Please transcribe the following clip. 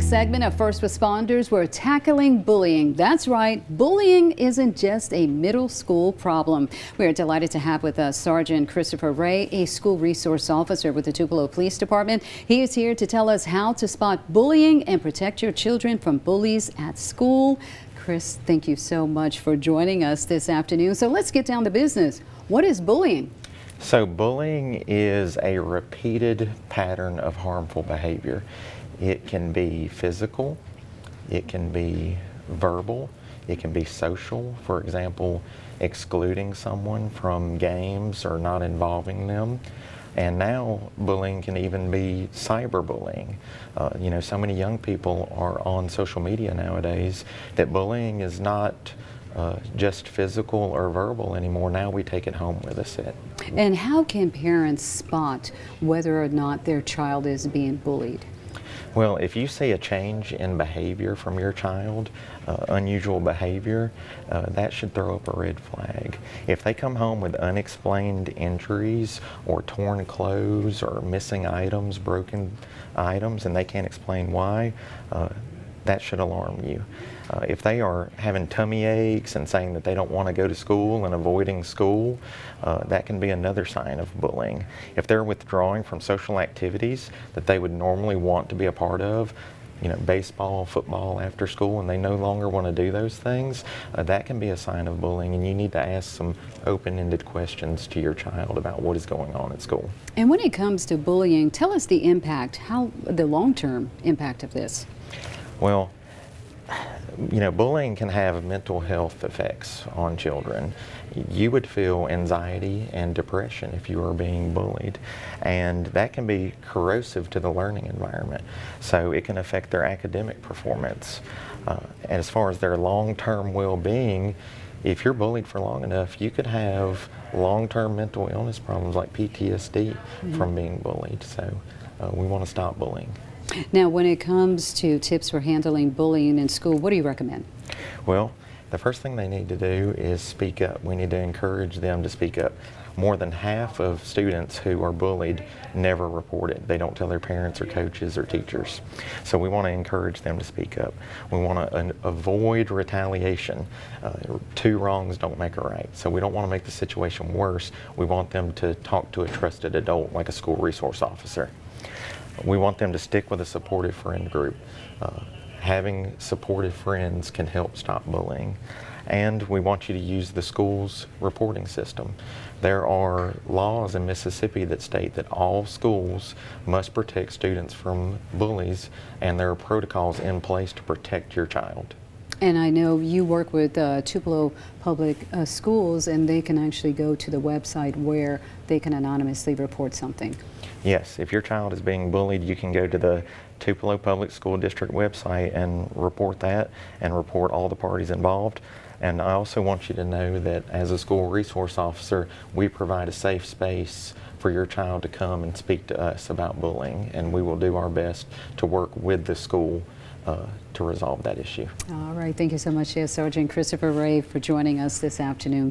segment of First Responders, we're tackling bullying. That's right, bullying isn't just a middle school problem. We're delighted to have with us Sergeant Christopher Wray, a school resource officer with the Tupelo Police Department. He is here to tell us how to spot bullying and protect your children from bullies at school. Chris, thank you so much for joining us this afternoon. So let's get down to business. What is bullying? So bullying is a repeated pattern of harmful behavior. It can be physical, it can be verbal, it can be social. For example, excluding someone from games or not involving them. And now bullying can even be cyberbullying. So many young people are on social media nowadays that bullying is not just physical or verbal anymore. Now we take it home with us. And how can parents spot whether or not their child is being bullied? Well, if you see a change in behavior from your child, unusual behavior, that should throw up a red flag. If they come home with unexplained injuries or torn clothes or missing items, broken items, and they can't explain why, that should alarm you. If they are having tummy aches and saying that they don't want to go to school and avoiding school, that can be another sign of bullying. If they're withdrawing from social activities that they would normally want to be a part of, baseball, football after school, and they no longer want to do those things, that can be a sign of bullying, and you need to ask some open-ended questions to your child about what is going on at school. And when it comes to bullying, tell us the impact, the long-term impact of this. Well, bullying can have mental health effects on children. You would feel anxiety and depression if you were being bullied, and that can be corrosive to the learning environment. So it can affect their academic performance. As far as their long-term well-being, if you're bullied for long enough, you could have long-term mental illness problems like PTSD from being bullied. So we want to stop bullying. Now, when it comes to tips for handling bullying in school, what do you recommend? Well, the first thing they need to do is speak up. We need to encourage them to speak up. More than half of students who are bullied never report it. They don't tell their parents or coaches or teachers. So we want to encourage them to speak up. We want to avoid retaliation. Two wrongs don't make a right. So we don't want to make the situation worse. We want them to talk to a trusted adult like a school resource officer. We want them to stick with a supportive friend group. Having supportive friends can help stop bullying. And we want you to use the school's reporting system. There are laws in Mississippi that state that all schools must protect students from bullies, and there are protocols in place to protect your child. And I know you work with Tupelo Public Schools, and they can actually go to the website where they can anonymously report something. Yes, if your child is being bullied, you can go to the Tupelo Public School District website and report that and report all the parties involved. And I also want you to know that as a school resource officer, we provide a safe space for your child to come and speak to us about bullying, and we will do our best to work with the school to resolve that issue. All right, thank you so much, Sergeant Christopher Wray, for joining us this afternoon.